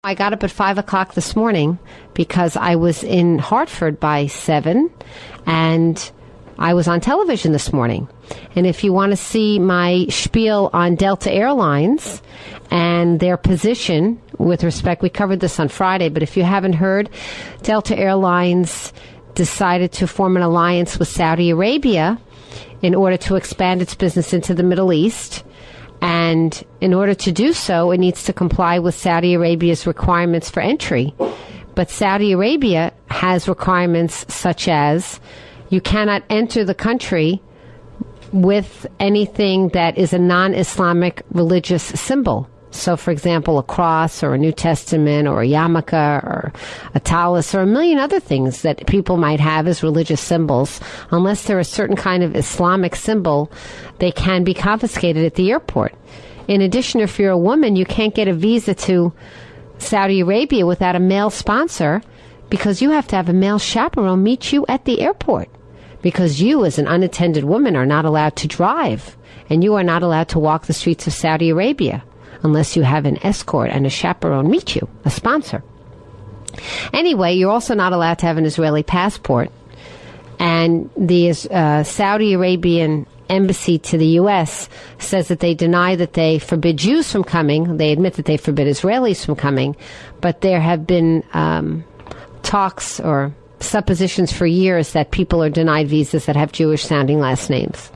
I got up at 5 o'clock this morning because I was in Hartford by 7, and I was on television this morning. And if you want to see my spiel on Delta Airlines and their position with respect, we covered this on Friday, but if you haven't heard, Delta Airlines decided to form an alliance with Saudi Arabia in order to expand its business into the Middle East. And in order to do so, it needs to comply with Saudi Arabia's requirements for entry. But Saudi Arabia has requirements such as you cannot enter the country with anything that is a non-Islamic religious symbol. So, for example, a cross or a New Testament or a yarmulke or a tallis or a million other things that people might have as religious symbols. Unless they're a certain kind of Islamic symbol, they can be confiscated at the airport. In addition, if you're a woman, you can't get a visa to Saudi Arabia without a male sponsor, because you have to have a male chaperone meet you at the airport. Because you, as an unattended woman, are not allowed to drive, and you are not allowed to walk the streets of Saudi Arabia unless you have an escort and a chaperone meet you, a sponsor. Anyway, you're also not allowed to have an Israeli passport. And the Saudi Arabian embassy to the U.S. says that they deny that they forbid Jews from coming. They admit that they forbid Israelis from coming. But there have been talks or suppositions for years that people are denied visas that have Jewish-sounding last names.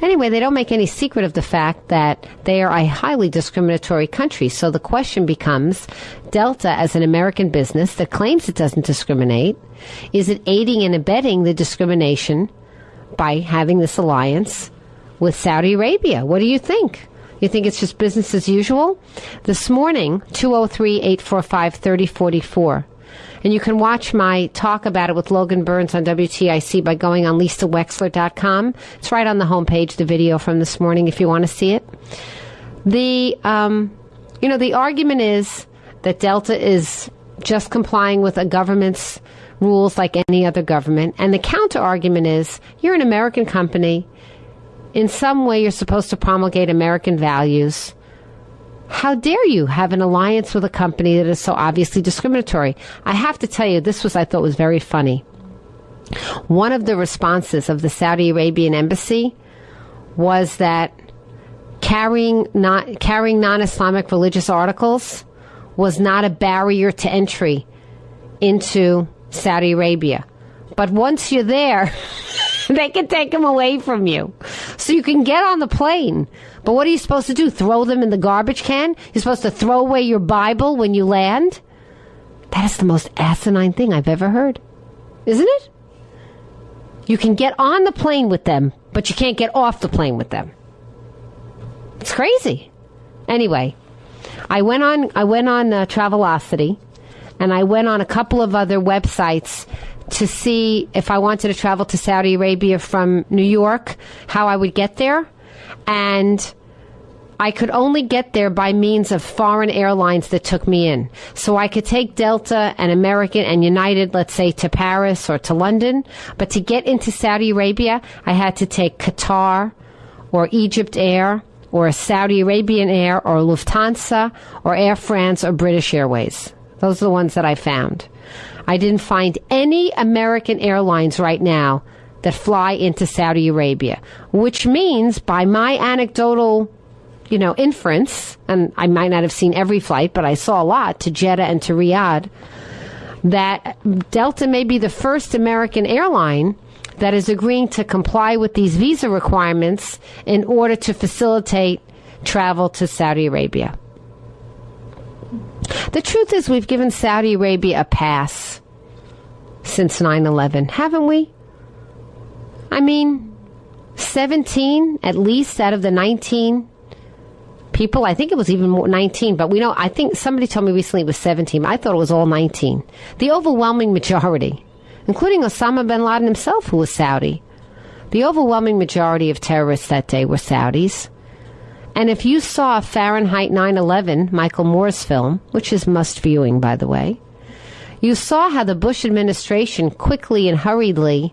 Anyway, they don't make any secret of the fact that they are a highly discriminatory country. So the question becomes, Delta, as an American business that claims it doesn't discriminate, is it aiding and abetting the discrimination by having this alliance with Saudi Arabia? What do you think? You think it's just business as usual? This morning, 203-845-3044. And you can watch my talk about it with Logan Burns on WTIC by going on LisaWexler.com. It's right on the homepage, the video from this morning, if you want to see it. The argument is that Delta is just complying with a government's rules like any other government. And the counter argument is you're an American company. In some way, you're supposed to promulgate American values. How dare you have an alliance with a company that is so obviously discriminatory? I have to tell you, I thought was very funny. One of the responses of the Saudi Arabian embassy was that carrying non-Islamic religious articles was not a barrier to entry into Saudi Arabia. But once you're there, they can take them away from you. So you can get on the plane. But what are you supposed to do? Throw them in the garbage can? You're supposed to throw away your Bible when you land? That is the most asinine thing I've ever heard. Isn't it? You can get on the plane with them, but you can't get off the plane with them. It's crazy. Anyway, I went on Travelocity, and I went on a couple of other websites to see if I wanted to travel to Saudi Arabia from New York, how I would get there. And I could only get there by means of foreign airlines that took me in. So I could take Delta and American and United, let's say, to Paris or to London. But to get into Saudi Arabia, I had to take Qatar or Egypt Air or Saudi Arabian Air or Lufthansa or Air France or British Airways. Those are the ones that I found. I didn't find any American airlines right now that fly into Saudi Arabia, which means by my anecdotal, inference, and I might not have seen every flight, but I saw a lot to Jeddah and to Riyadh, that Delta may be the first American airline that is agreeing to comply with these visa requirements in order to facilitate travel to Saudi Arabia. The truth is we've given Saudi Arabia a pass since 9/11, haven't we? I mean, 17 at least out of the 19 people. I think it was even more 19, but I think somebody told me recently it was 17. I thought it was all 19. The overwhelming majority, including Osama bin Laden himself, who was Saudi. The overwhelming majority of terrorists that day were Saudis. And if you saw Fahrenheit 9/11, Michael Moore's film, which is must viewing, by the way, you saw how the Bush administration quickly and hurriedly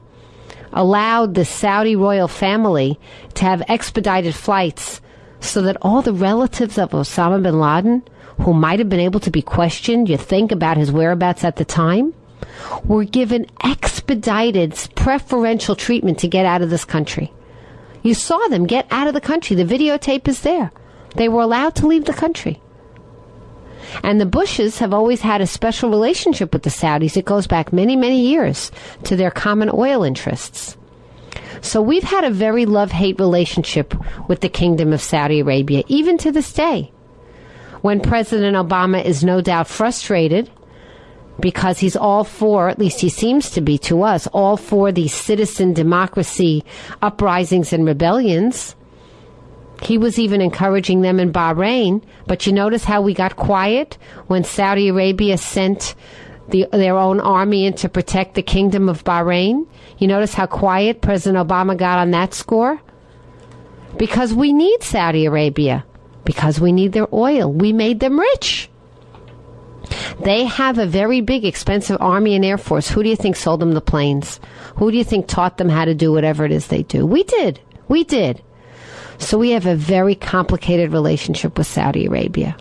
allowed the Saudi royal family to have expedited flights so that all the relatives of Osama bin Laden, who might have been able to be questioned, you think, about his whereabouts at the time, were given expedited, preferential treatment to get out of this country. You saw them get out of the country. The videotape is there. They were allowed to leave the country. And the Bushes have always had a special relationship with the Saudis. It goes back many, many years to their common oil interests. So we've had a very love-hate relationship with the Kingdom of Saudi Arabia, even to this day. When President Obama is no doubt frustrated because he's all for, at least he seems to be to us, all for these citizen democracy uprisings and rebellions. He was even encouraging them in Bahrain. But you notice how we got quiet when Saudi Arabia sent their own army in to protect the Kingdom of Bahrain? You notice how quiet President Obama got on that score? Because we need Saudi Arabia. Because we need their oil. We made them rich. They have a very big, expensive army and air force. Who do you think sold them the planes? Who do you think taught them how to do whatever it is they do? We did. We did. So we have a very complicated relationship with Saudi Arabia.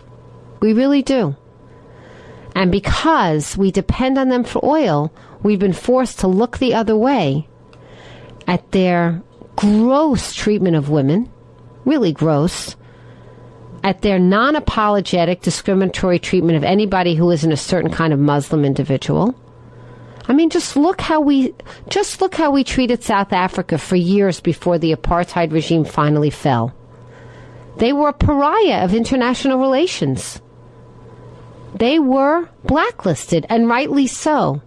We really do. And because we depend on them for oil, we've been forced to look the other way at their gross treatment of women, really gross, at their non-apologetic discriminatory treatment of anybody who isn't a certain kind of Muslim individual. I mean, just look how we treated South Africa for years before the apartheid regime finally fell. They were a pariah of international relations. They were blacklisted, and rightly so.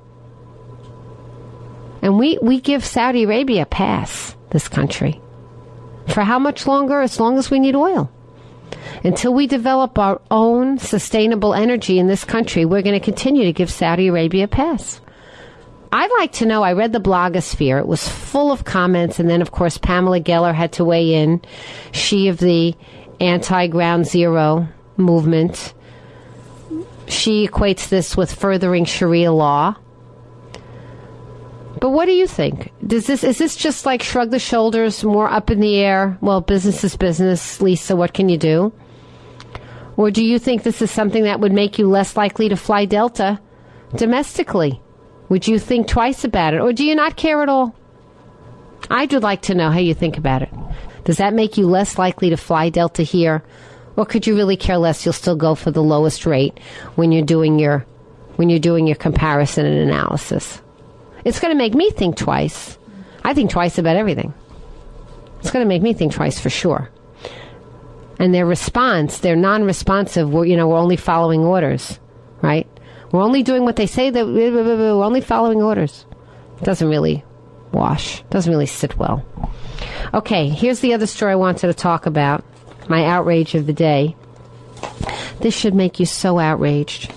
And we give Saudi Arabia a pass, this country. For how much longer? As long as we need oil. Until we develop our own sustainable energy in this country, we're going to continue to give Saudi Arabia a pass. I'd like to know, I read the blogosphere. It was full of comments, and then, of course, Pamela Geller had to weigh in. She of the anti-Ground Zero movement. She equates this with furthering Sharia law. But what do you think? Is this just like shrug the shoulders, more up in the air? Well, business is business, Lisa, what can you do? Or do you think this is something that would make you less likely to fly Delta domestically? Would you think twice about it? Or do you not care at all? I would like to know how you think about it. Does that make you less likely to fly Delta here? Or could you really care less? You'll still go for the lowest rate when you're doing your comparison and analysis. It's going to make me think twice. I think twice about everything. It's going to make me think twice for sure. And their response, they're non-responsive. We're only following orders, right? We're only doing what they say. That we're only following orders. It doesn't really wash. Doesn't really sit well. Okay, here's the other story I wanted to talk about. My outrage of the day. This should make you so outraged.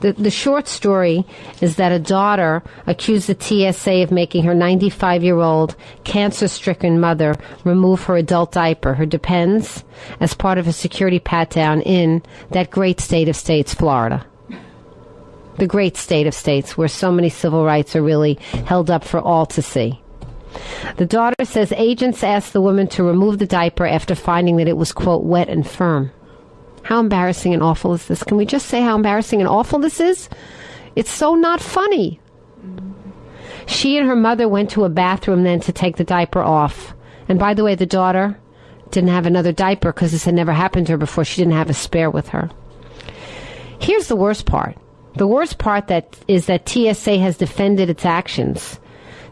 The short story is that a daughter accused the TSA of making her 95-year-old cancer-stricken mother remove her adult diaper, her Depends, as part of a security pat-down in that great state of states, Florida. The great state of states where so many civil rights are really held up for all to see. The daughter says agents asked the woman to remove the diaper after finding that it was, quote, wet and firm. How embarrassing and awful is this? Can we just say how embarrassing and awful this is? It's so not funny. She and her mother went to a bathroom then to take the diaper off. And by the way, the daughter didn't have another diaper because this had never happened to her before. She didn't have a spare with her. Here's the worst part. The worst part is that TSA has defended its actions,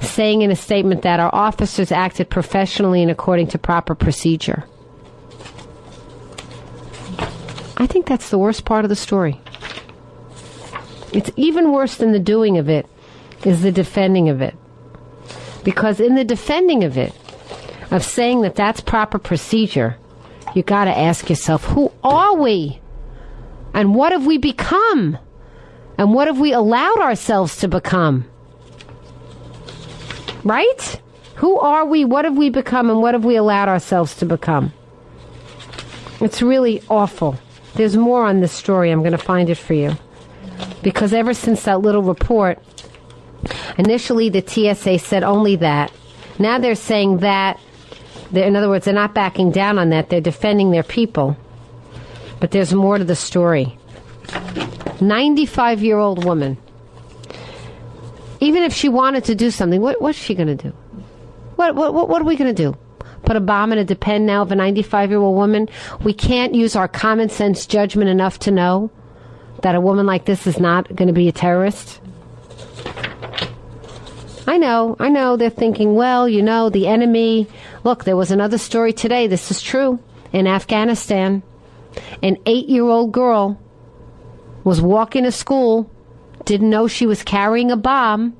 saying in a statement that our officers acted professionally and according to proper procedure. I think that's the worst part of the story. It's even worse than the doing of it is the defending of it. Because in the defending of it, of saying that that's proper procedure, you got to ask yourself, who are we? And what have we become? And what have we allowed ourselves to become? Right? Who are we? What have we become? And what have we allowed ourselves to become? It's really awful. There's more on this story. I'm going to find it for you. Because ever since that little report, initially the TSA said only that. Now they're saying that In other words, they're not backing down on that. They're defending their people. But there's more to the story. 95-year-old woman. Even if she wanted to do something, what's she going to do? What are we going to do? Put a bomb in a depend now of a 95-year-old woman? We can't use our common sense judgment enough to know that a woman like this is not going to be a terrorist? I know, they're thinking, well, the enemy. Look, there was another story today, this is true, in Afghanistan. An 8-year-old girl was walking to school, didn't know she was carrying a bomb.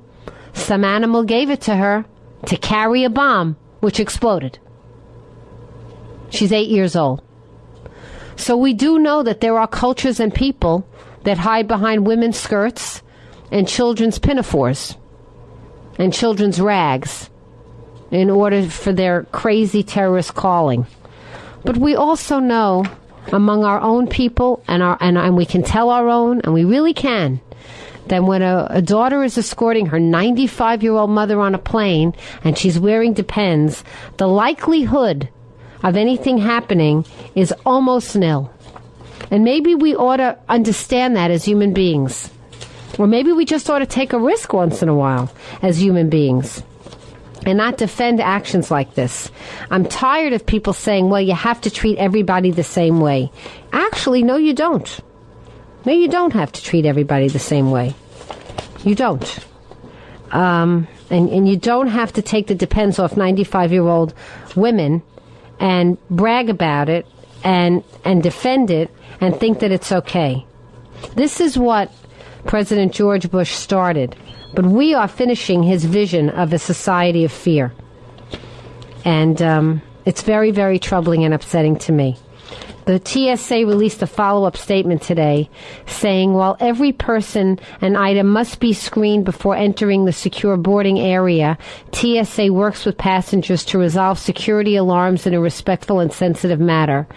Some animal gave it to her to carry a bomb, which exploded. She's 8 years old. So we do know that there are cultures and people that hide behind women's skirts and children's pinafores and children's rags in order for their crazy terrorist calling. But we also know among our own people, and we can tell our own, and we really can, that when a daughter is escorting her 95-year-old mother on a plane and she's wearing Depends, the likelihood of anything happening is almost nil. And maybe we ought to understand that as human beings. Or maybe we just ought to take a risk once in a while as human beings and not defend actions like this. I'm tired of people saying, well, you have to treat everybody the same way. Actually, no, you don't. No, you don't have to treat everybody the same way. You don't. And you don't have to take the Depends off 95-year-old women and brag about it and defend it and think that it's okay. This is what President George Bush started. But we are finishing his vision of a society of fear. And it's very, very troubling and upsetting to me. The TSA released a follow-up statement today saying, while every person and item must be screened before entering the secure boarding area, TSA works with passengers to resolve security alarms in a respectful and sensitive manner.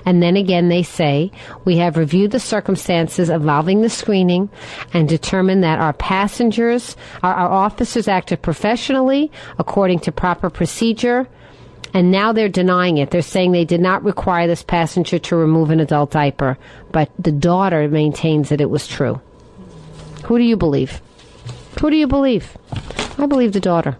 And then again, they say, we have reviewed the circumstances involving the screening and determined that our officers acted professionally according to proper procedure. And now they're denying it. They're saying they did not require this passenger to remove an adult diaper. But the daughter maintains that it was true. Who do you believe? Who do you believe? I believe the daughter.